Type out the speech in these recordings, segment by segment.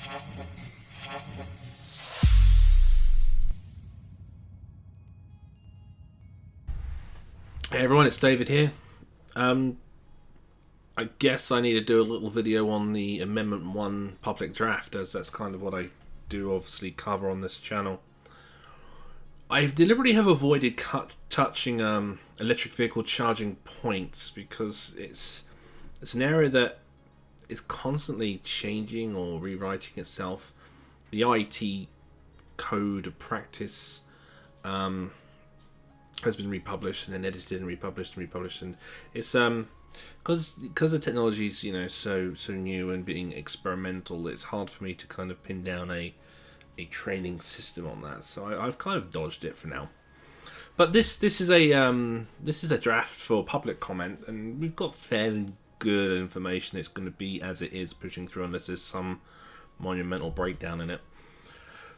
Hey everyone, it's David here. I guess I need to do a little video on the Amendment 1 public draft, as that's kind of what I do obviously cover on this channel. I deliberately have avoided touching electric vehicle charging points because it's an area that is constantly changing or rewriting itself. The IT code of practice has been republished and then edited and republished, and it's because the technology is so new and being experimental. It's hard for me to kind of pin down a training system on that. So I've kind of dodged it for now. But this is a draft for public comment, and we've got fairly good information. It's going to be as it is pushing through, unless there's some monumental breakdown in it.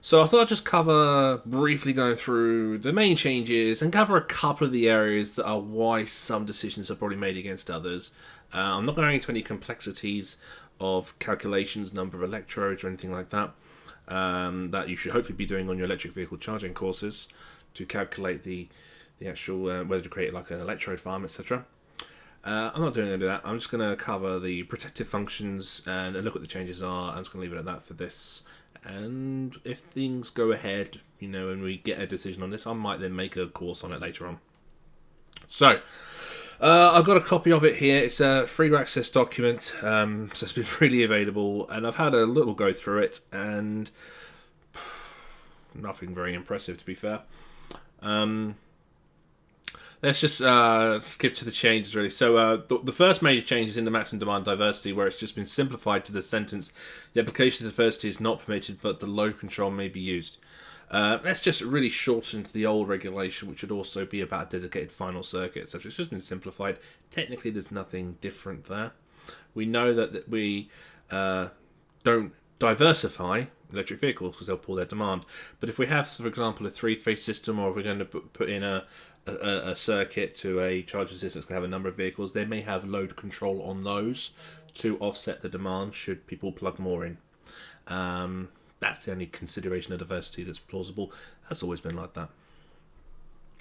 So I thought I'd just cover, briefly going through the main changes and cover a couple of the areas that are why some decisions are probably made against others. I'm not going into any complexities of calculations, number of electrodes or anything like that, that you should hopefully be doing on your electric vehicle charging courses to calculate the actual, whether to create like an electrode farm, etc. I'm not doing any of that. I'm just going to cover the protective functions and look what the changes are. I'm just going to leave it at that for this. And if things go ahead, and we get a decision on this, I might then make a course on it later on. So, I've got a copy of it here. It's a free to access document, so it's been freely available, and I've had a little go through it, and nothing very impressive, to be fair. Let's just skip to the changes, really. So the first major change is in the maximum demand diversity, where it's just been simplified to the sentence, the application of diversity is not permitted, but the load control may be used. That's just really shortened the old regulation, which would also be about a dedicated final circuit, etc. It's just been simplified. Technically, there's nothing different there. We know that we don't diversify electric vehicles because they'll pull their demand. But if we have, for example, a three-phase system, or if we're going to put in a circuit to a charging system that's going to have a number of vehicles, they may have load control on those to offset the demand should people plug more in. That's the only consideration of diversity that's plausible. That's always been like that.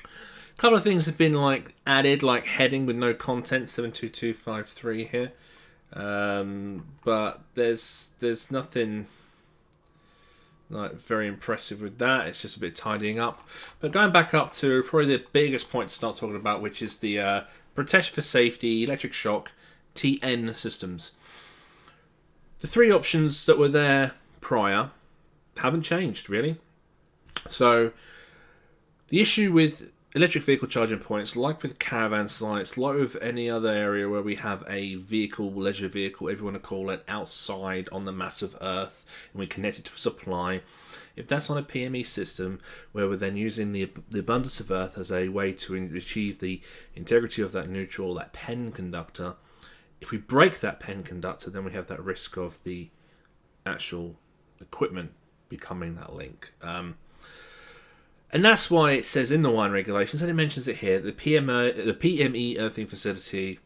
A couple of things have been added, like heading with no content, 72253 here. But there's nothing very impressive with that. It's just a bit tidying up. But going back up to probably the biggest point to start talking about, which is the protection for safety, electric shock, TN systems. The three options that were there prior haven't changed, really. So the issue with electric vehicle charging points, like with caravan sites, like with any other area where we have a vehicle, leisure vehicle, whatever you want to call it, outside on the massive earth, and we connect it to a supply, if that's on a PME system, where we're then using the abundance of earth as a way to achieve the integrity of that neutral, that PEN conductor, if we break that PEN conductor, then we have that risk of the actual equipment becoming that link. And that's why it says in the wine regulations, and it mentions it here, the PME earthing facility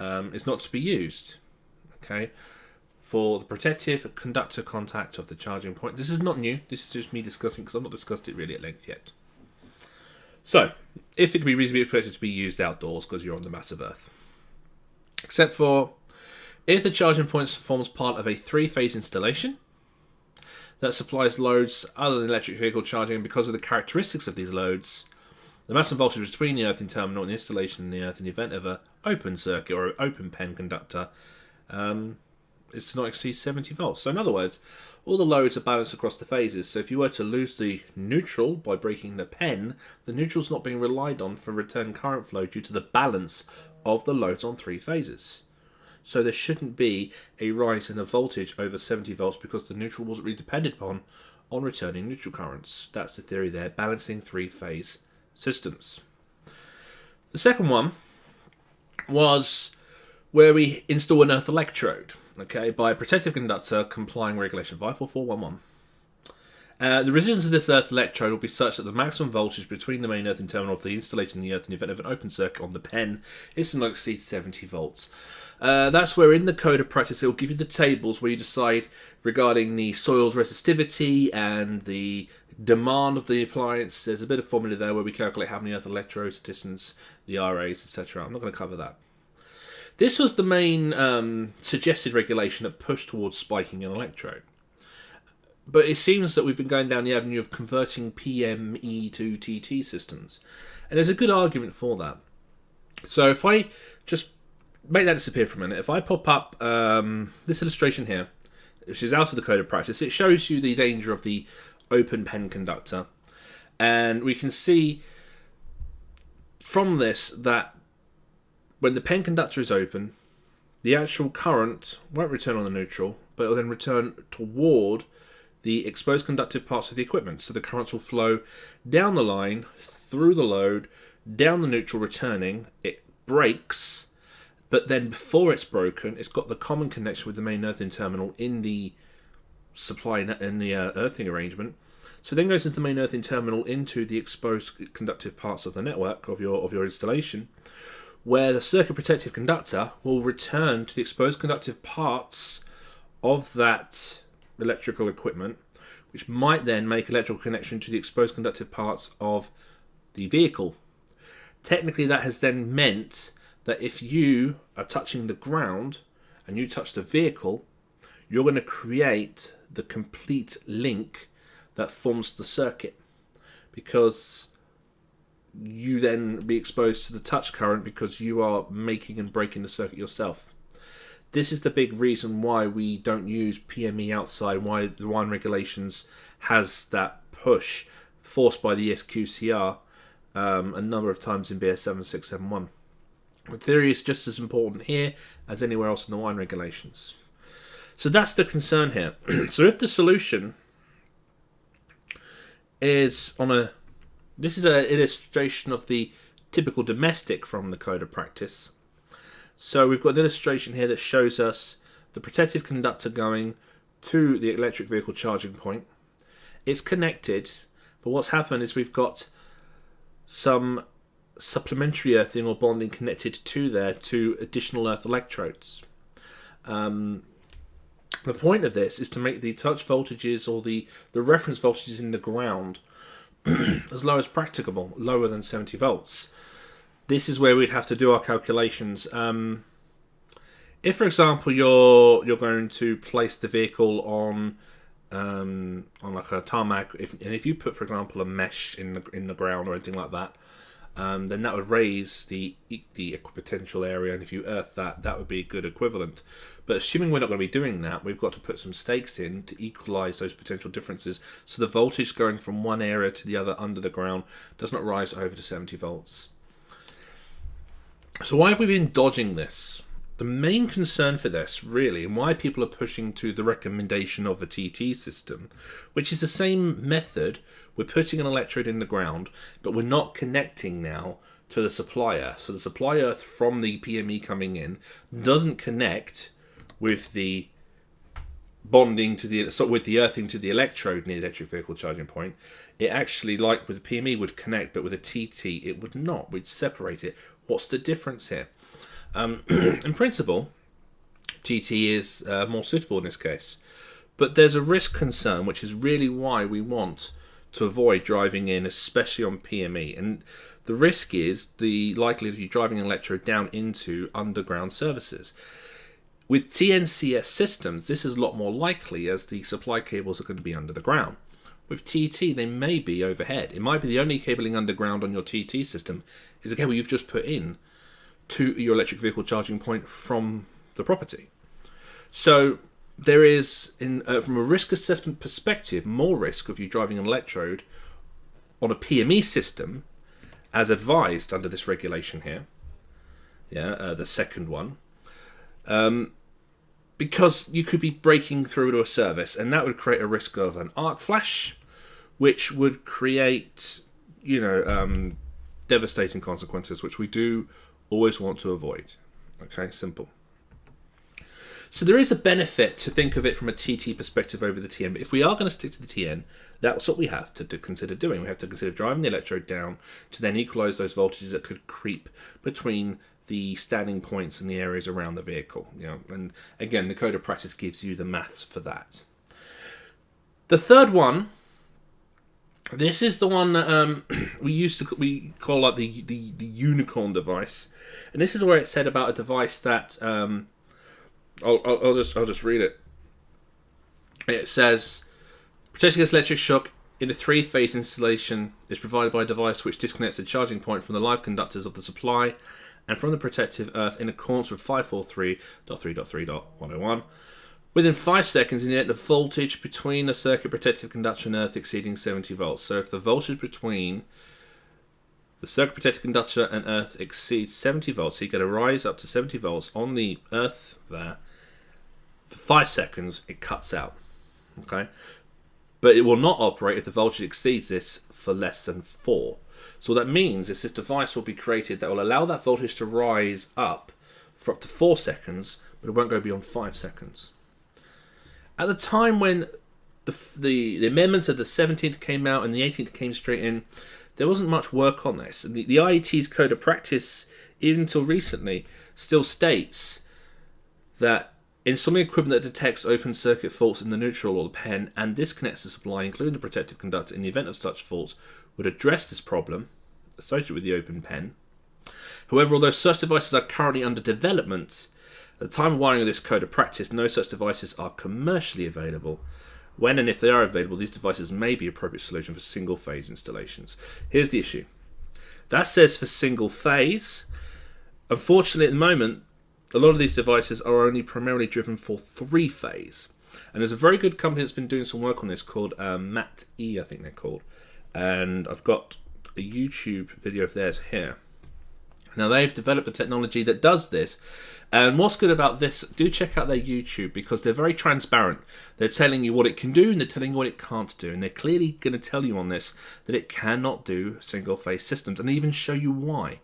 is not to be used, okay, for the protective conductor contact of the charging point. This is not new. This is just me discussing, because I've not discussed it really at length yet. So, if it can be reasonably expected to be used outdoors because you're on the massive earth. Except for if the charging point forms part of a three-phase installation that supplies loads other than electric vehicle charging, because of the characteristics of these loads, the maximum voltage between the earthing terminal and the installation in the earth in the event of an open circuit or an open PEN conductor is to not exceed 70 volts. So in other words, all the loads are balanced across the phases. So if you were to lose the neutral by breaking the PEN, the neutral's not being relied on for return current flow due to the balance of the loads on three phases. So there shouldn't be a rise in the voltage over 70 volts because the neutral wasn't really depended upon on returning neutral currents. That's the theory there, balancing three-phase systems. The second one was where we install an earth electrode, okay, by a protective conductor complying with regulation 54411. The resistance of this earth electrode will be such that the maximum voltage between the main earthing terminal of the installation and the earth in the event of an open circuit on the pen is to not exceed 70 volts. That's where in the code of practice it will give you the tables where you decide regarding the soil's resistivity and the demand of the appliance. There's a bit of formula there where we calculate how many earth electrodes, distance, the RAs, etc. I'm not going to cover that. This was the main suggested regulation that pushed towards spiking an electrode. But it seems that we've been going down the avenue of converting PME to TT systems. And there's a good argument for that. So if I just make that disappear for a minute, if I pop up this illustration here, which is out of the code of practice, it shows you the danger of the open pen conductor. And we can see from this that when the pen conductor is open, the actual current won't return on the neutral, but it will then return toward the exposed conductive parts of the equipment. So the currents will flow down the line, through the load, down the neutral, returning. It breaks, but then before it's broken, it's got the common connection with the main earthing terminal in the supply in the earthing arrangement. So then goes into the main earthing terminal into the exposed conductive parts of the network of your installation, where the circuit protective conductor will return to the exposed conductive parts of that electrical equipment, which might then make electrical connection to the exposed conductive parts of the vehicle. Technically, that has then meant that if you are touching the ground and you touch the vehicle, you're going to create the complete link that forms the circuit, because you then be exposed to the touch current because you are making and breaking the circuit yourself. This is the big reason why we don't use PME outside, why the WINE regulations has that push forced by the ESQCR a number of times in BS 7671. The theory is just as important here as anywhere else in the WINE regulations. So that's the concern here. So if the solution is this is an illustration of the typical domestic from the code of practice. So we've got an illustration here that shows us the protective conductor going to the electric vehicle charging point. It's connected, but what's happened is we've got some supplementary earthing or bonding connected to there to additional earth electrodes. The point of this is to make the touch voltages or the reference voltages in the ground as low as practicable, lower than 70 volts. This is where we'd have to do our calculations. If, for example, you're going to place the vehicle on like a tarmac, if you put, for example, a mesh in the ground or anything like that, then that would raise the equipotential area, and if you earth that would be a good equivalent. But assuming we're not going to be doing that, we've got to put some stakes in to equalize those potential differences, so the voltage going from one area to the other under the ground does not rise over to 70 volts. So why have we been dodging this? The main concern for this, really, and why people are pushing to the recommendation of a TT system, which is the same method. We're putting an electrode in the ground, but we're not connecting now to the supply earth. So the supply earth from the PME coming in doesn't connect with the bonding to with the earthing to the electrode near the electric vehicle charging point. It actually, like with the PME, would connect, but with a TT it would not. We'd separate it. What's the difference here? In principle, TT is more suitable in this case, but there's a risk concern, which is really why we want to avoid driving in, especially on PME. And the risk is the likelihood of you driving an electrode down into underground services. With TNCS systems, this is a lot more likely, as the supply cables are going to be under the ground. With TT, they may be overhead. It might be the only cabling underground on your TT system is a cable you've just put in to your electric vehicle charging point from the property. So there is, from a risk assessment perspective, more risk of you driving an electrode on a PME system, as advised under this regulation here. The second one. Because you could be breaking through to a service, and that would create a risk of an arc flash, which would create, devastating consequences, which we do always want to avoid. Okay, simple. So there is a benefit to think of it from a TT perspective over the TN, but if we are going to stick to the TN, that's what we have to consider doing. We have to consider driving the electrode down to then equalise those voltages that could creep between the standing points and the areas around the vehicle. And again, the code of practice gives you the maths for that. The third one, this is the one that we call like the unicorn device, and this is where it said about a device that I'll just read it. It says, protection against electric shock in a 3-phase installation is provided by a device which disconnects the charging point from the live conductors of the supply and from the protective earth in accordance with 543.3.3.101. Within 5 seconds in the event of voltage between the circuit protective conductor and earth exceeding 70 volts. So if the voltage between the circuit protective conductor and earth exceeds 70 volts, so you get a rise up to 70 volts on the earth there, for 5 seconds it cuts out. Okay? But it will not operate if the voltage exceeds this for less than 4. So what that means is this device will be created that will allow that voltage to rise up for up to 4 seconds, but it won't go beyond 5 seconds. At the time when the amendments of the 17th came out and the 18th came straight in, there wasn't much work on this. The IET's code of practice, even until recently, still states that installing equipment that detects open circuit faults in the neutral or the pen and disconnects the supply, including the protective conductor, in the event of such faults, would address this problem associated with the open pen. However, although such devices are currently under development, at the time of wiring of this code of practice, no such devices are commercially available. When and if they are available, these devices may be an appropriate solution for single-phase installations. Here's the issue. That says for single-phase. Unfortunately, at the moment, a lot of these devices are only primarily driven for 3-phase. And there's a very good company that's been doing some work on this called MAT-E, I think they're called. And I've got a YouTube video of theirs here. Now, they've developed a technology that does this. And what's good about this, do check out their YouTube, because they're very transparent. They're telling you what it can do and they're telling you what it can't do. And they're clearly going to tell you on this that it cannot do single-phase systems, and even show you why.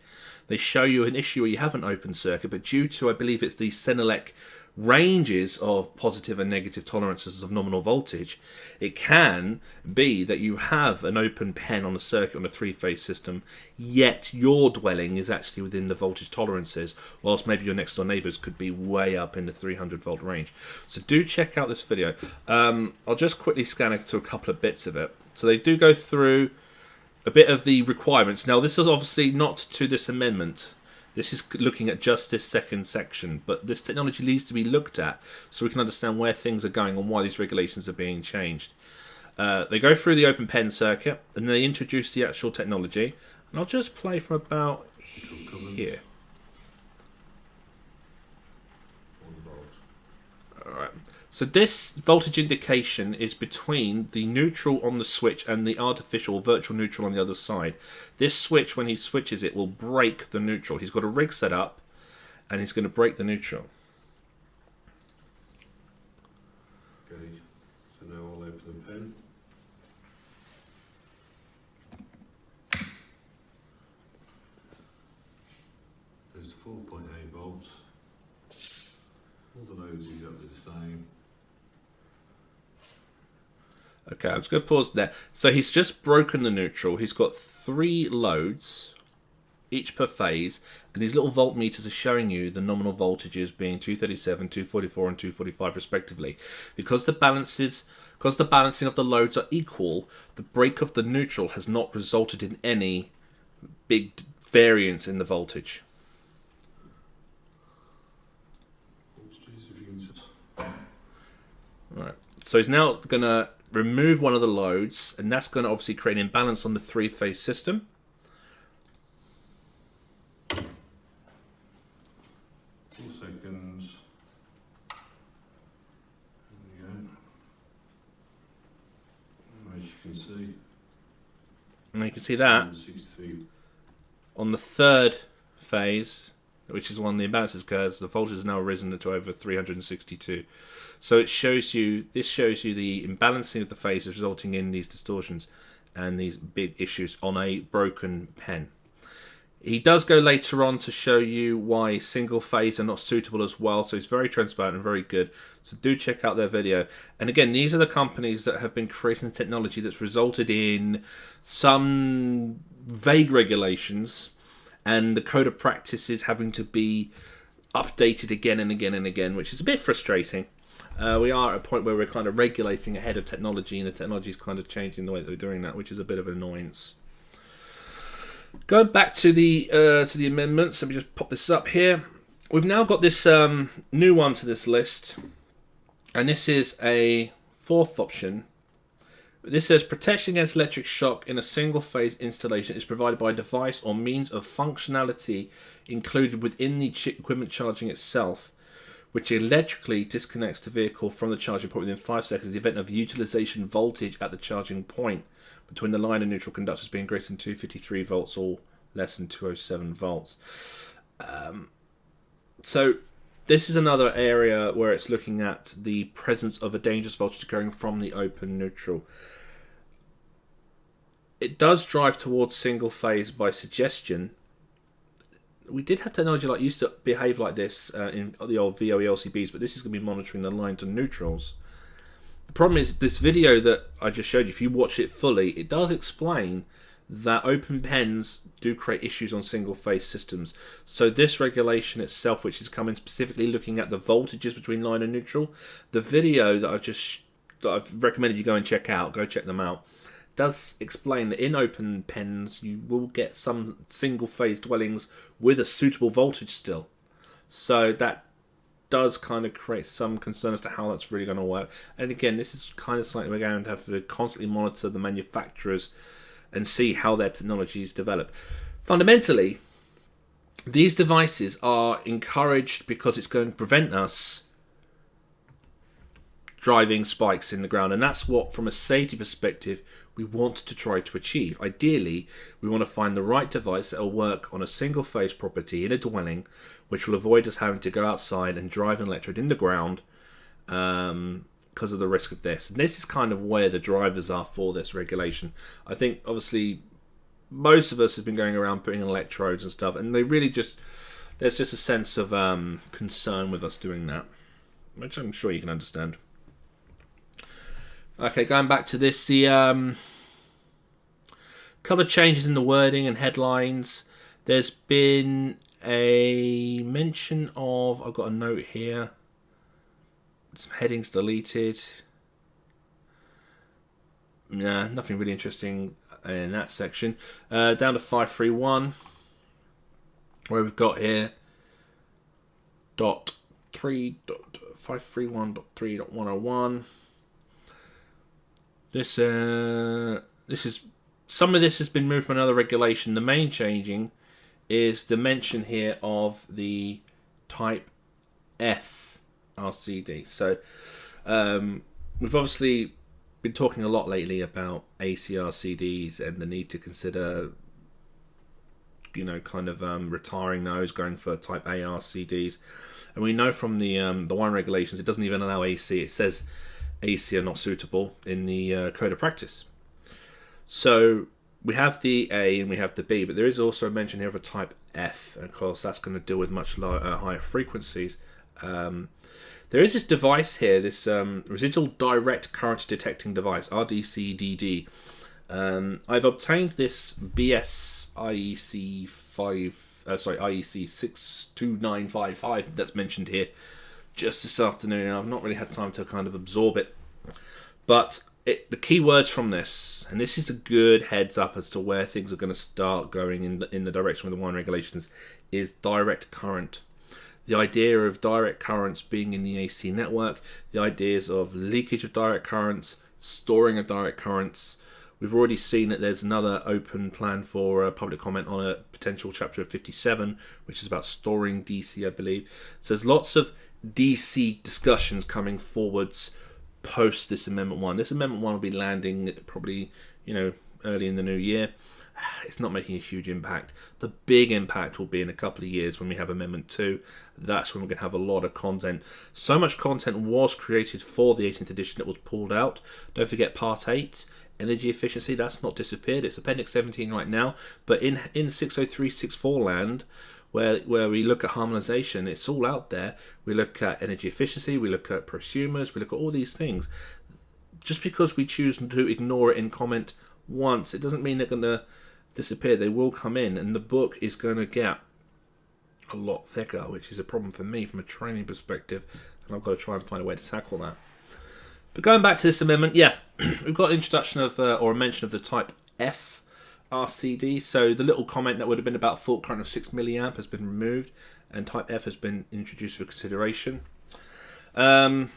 They show you an issue where you have an open circuit, but due to, I believe it's the Senelec ranges of positive and negative tolerances of nominal voltage, it can be that you have an open pen on a circuit on a 3-phase system, yet your dwelling is actually within the voltage tolerances, whilst maybe your next door neighbours could be way up in the 300 volt range. So do check out this video. I'll just quickly scan it to a couple of bits of it. So they do go through a bit of the requirements. Now, this is obviously not to this amendment. This is looking at just this second section, but this technology needs to be looked at so we can understand where things are going and why these regulations are being changed. They go through the open pen circuit and they introduce the actual technology. And I'll just play from about here. Alright. So this voltage indication is between the neutral on the switch and the artificial virtual neutral on the other side. This switch, when he switches it, will break the neutral. He's got a rig set up and he's going to break the neutral. Okay, so now I'll open the pen. Goes to 4.8 volts. All the loads is exactly the same. Okay, I'm just going to pause there. So he's just broken the neutral. He's got 3 loads, each per phase, and these little voltmeters are showing you the nominal voltages being 237, 244, and 245 respectively. Because the balancing of the loads are equal, the break of the neutral has not resulted in any big variance in the voltage. Right. So he's now going to remove one of the loads, and that's going to obviously create an imbalance on the 3-phase system. 4 seconds. There we go. As you can see. And you can see that 63. on the 3rd phase, which is one of the imbalances occurs, the voltage has now risen to over 362. So it shows you, this shows you the imbalancing of the phases resulting in these distortions and these big issues on a broken pen. He does go later on to show you why single phase are not suitable as well, so he's very transparent and very good. So do check out their video. And again, these are the companies that have been creating technology that's resulted in some vague regulations and the code of practices having to be updated again and again and again, which is a bit frustrating. We are at a point where we're kind of regulating ahead of technology, and the technology is kind of changing the way that we're doing that, which is a bit of an annoyance. Going back to the amendments, let me just pop this up here. We've now got this new one to this list, and this is a fourth option. This says protection against electric shock in a single-phase installation is provided by a device or means of functionality included within the equipment charging itself, which electrically disconnects the vehicle from the charging point within 5 seconds in the event of utilization voltage at the charging point between the line and neutral conductors being greater than 253 volts or less than 207 volts. So this is another area where it's looking at the presence of a dangerous voltage going from the open neutral. It does drive towards single phase by suggestion. We did have technology like used to behave like this in the old VOE LCBs, but this is going to be monitoring the lines and neutrals. The problem is this video that I just showed you, if you watch it fully, it does explain that open pens do create issues on single phase systems. So this regulation itself, which is coming specifically looking at the voltages between line and neutral, the video that I've recommended you go and check out, go check them out, does explain that in open pens you will get some single phase dwellings with a suitable voltage still. So that does kind of create some concern as to how that's really going to work. And again, this is kind of something we're going to have to constantly monitor the manufacturers and see how their technologies develop. Fundamentally, these devices are encouraged because it's going to prevent us driving spikes in the ground, and that's what, from a safety perspective, we want to try to achieve. Ideally, we want to find the right device that will work on a single phase property in a dwelling, which will avoid us having to go outside and drive an electrode in the ground because of the risk of this. And this is kind of where the drivers are for this regulation. I think, obviously, most of us have been going around putting in electrodes and stuff, and they really there's just a sense of concern with us doing that, which I'm sure you can understand. Okay, going back to this, the couple of changes in the wording and headlines. There's been a mention of, I've got a note here, some headings deleted. Nah, nothing really interesting in that section. Down to 531, where we've got here .531.3.101. This is some of this has been moved from another regulation. The main changing is the mention here of the Type F RCD. So we've obviously been talking a lot lately about AC RCDs and the need to consider, retiring those, going for Type A RCDs. And we know from the WIRE regulations, it doesn't even allow AC. It says AC are not suitable in the code of practice. So we have the A and we have the B, but there is also a mention here of a Type F, and of course that's going to deal with much higher frequencies. There is this device here, this residual direct current detecting device, RDCDD. I've obtained this BS IEC 62955 that's mentioned here just this afternoon, and I've not really had time to kind of absorb it. But the key words from this, and this is a good heads up as to where things are going to start going in the direction with the WIRE regulations, is direct current. The idea of direct currents being in the AC network, the ideas of leakage of direct currents, storing of direct currents. We've already seen that there's another open plan for public comment on a potential chapter of 57, which is about storing DC, I believe. So there's lots of DC discussions coming forwards post this Amendment 1. This Amendment 1 will be landing probably, early in the new year. It's not making a huge impact. The big impact will be in a couple of years when we have Amendment 2. That's when we're going to have a lot of content. So much content was created for the 18th edition that was pulled out. Don't forget Part 8, energy efficiency. That's not disappeared. It's Appendix 17 right now. But in 60364 land, where we look at harmonization, it's all out there. We look at energy efficiency. We look at prosumers. We look at all these things. Just because we choose to ignore it in comment once, it doesn't mean they're going to disappear. They will come in, and the book is going to get a lot thicker, which is a problem for me from a training perspective, and I've got to try and find a way to tackle that. But going back to this amendment, we've got an introduction of or a mention of the Type F RCD. So the little comment that would have been about fault current of 6 milliamp has been removed, and Type F has been introduced for consideration. There's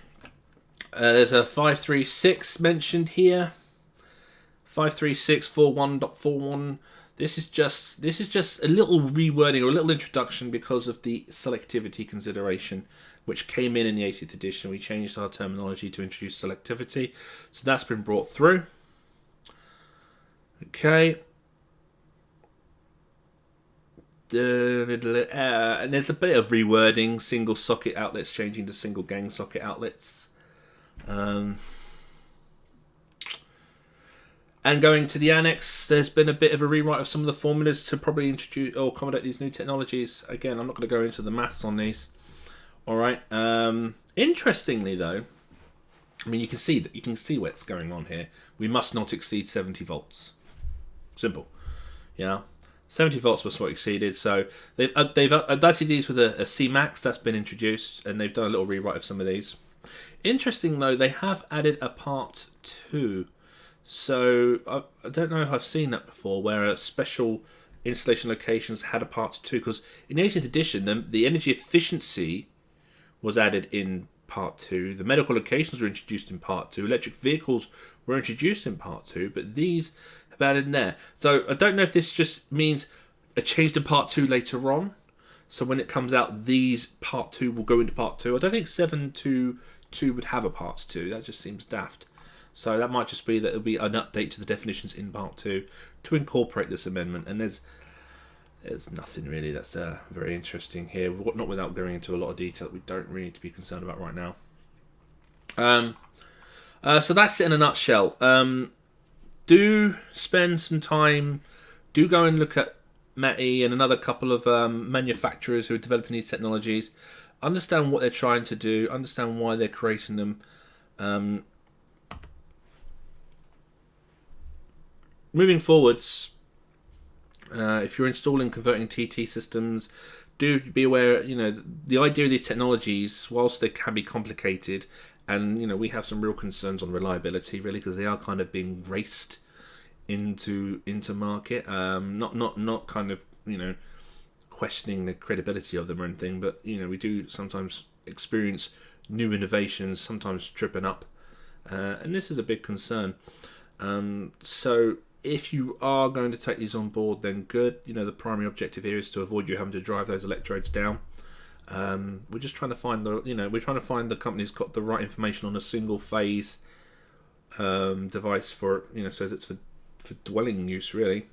a 536 mentioned here. 53641.41. This is just a little rewording or a little introduction because of the selectivity consideration, which came in the 18th edition. We changed our terminology to introduce selectivity, so that's been brought through. Okay. And there's a bit of rewording. Single socket outlets changing to single gang socket outlets. And going to the annex, there's been a bit of a rewrite of some of the formulas to probably introduce or accommodate these new technologies. Again, I'm not going to go into the maths on these. All right. Interestingly, though, I mean, you can see what's going on here. We must not exceed 70 volts. Simple. Yeah. 70 volts was what exceeded. So they've updated these with a Cmax that's been introduced, and they've done a little rewrite of some of these. Interesting, though, they have added a part 2. So I don't know if I've seen that before, where a special installation locations had a part 2, because in the 18th edition, the energy efficiency was added in part 2. The medical locations were introduced in part 2. Electric vehicles were introduced in part 2, but these have added in there. So I don't know if this just means a change to part 2 later on. So when it comes out, these part 2 will go into part 2. I don't think 722 would have a part 2. That just seems daft. So that might just be that it'll be an update to the definitions in part 2 to incorporate this amendment. And there's nothing really that's very interesting here, not without going into a lot of detail that we don't really need to be concerned about right now. So that's it in a nutshell. Do spend some time, do go and look at Matty and another couple of manufacturers who are developing these technologies. Understand what they're trying to do, understand why they're creating them. Moving forwards, if you're installing converting TT systems, do be aware, the idea of these technologies, whilst they can be complicated, and, we have some real concerns on reliability, really, because they are kind of being raced into market. Not kind of, questioning the credibility of them or anything, but, we do sometimes experience new innovations, sometimes tripping up, and this is a big concern. So if you are going to take these on board, then good. The primary objective here is to avoid you having to drive those electrodes down. We're just trying to find the company who's got the right information on a single phase device for, so that's for dwelling use, really.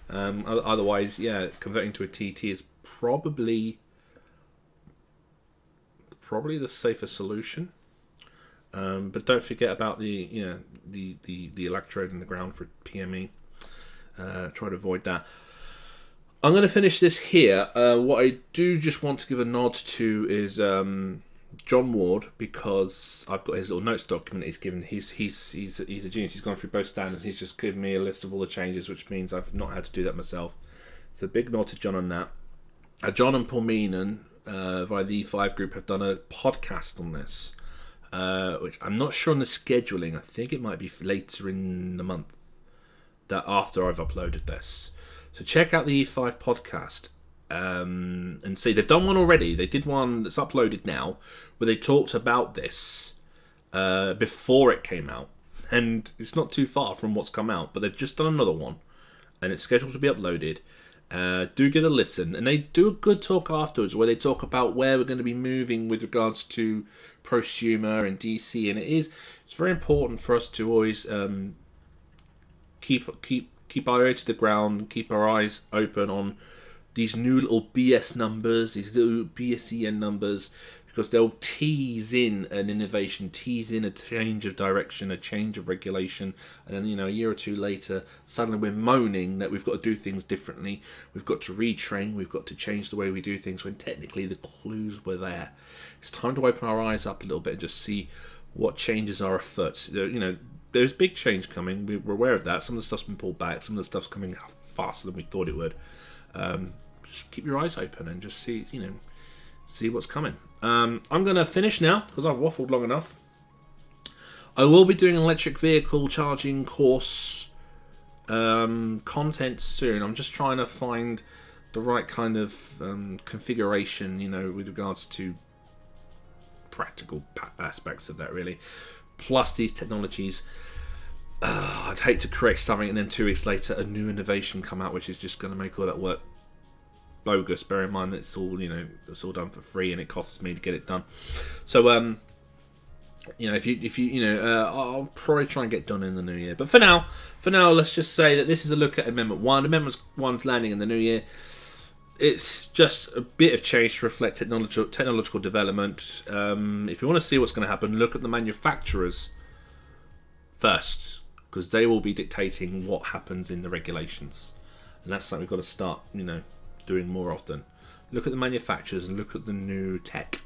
Otherwise, converting to a TT is probably the safer solution. But don't forget about the electrode in the ground for PME. Try to avoid that. I'm going to finish this here. What I do just want to give a nod to is John Ward, because I've got his little notes document he's given. He's a genius. He's gone through both standards. He's just given me a list of all the changes, which means I've not had to do that myself. So big nod to John on that. John and Paul Meenan via the E5 group have done a podcast on this. Which I'm not sure on the scheduling. I think it might be later in the month, that after I've uploaded this. So check out the E5 podcast and see. They've done one already. They did one that's uploaded now where they talked about this before it came out. And it's not too far from what's come out, but they've just done another one. And it's scheduled to be uploaded. Do get a listen. And they do a good talk afterwards where they talk about where we're going to be moving with regards to prosumer and DC. And it's very important for us to always keep keep our ear to the ground, keep our eyes open on these new little BS numbers, these little BSEN numbers, because they'll tease in an innovation, tease in a change of direction, a change of regulation, and then, a year or two later, suddenly we're moaning that we've got to do things differently, we've got to retrain, we've got to change the way we do things, when technically the clues were there. It's time to open our eyes up a little bit and just see what changes are afoot. There's big change coming, we're aware of that. Some of the stuff's been pulled back, some of the stuff's coming faster than we thought it would. Just keep your eyes open and just see what's coming. I'm going to finish now because I've waffled long enough. I will be doing an electric vehicle charging course content soon. I'm just trying to find the right kind of configuration, with regards to practical aspects of that, really. Plus these technologies. I'd hate to create something and then 2 weeks later a new innovation come out which is just going to make all that work bogus. Bear in mind that it's all done for free and it costs me to get it done. So if you I'll probably try and get done in the new year. But for now, let's just say that this is a look at Amendment 1. Amendment 1's landing in the new year. It's just a bit of change to reflect technological development. If you want to see what's going to happen, look at the manufacturers first, because they will be dictating what happens in the regulations, and that's something we've got to start doing more often. Look at the manufacturers and look at the new tech.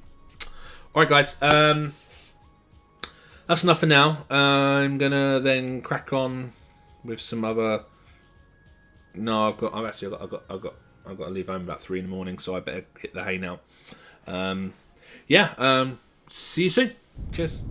Alright guys, that's enough for now. I'm gonna then crack on with some other. No, I've got to leave home about 3 in the morning, so I better hit the hay now. See you soon. Cheers.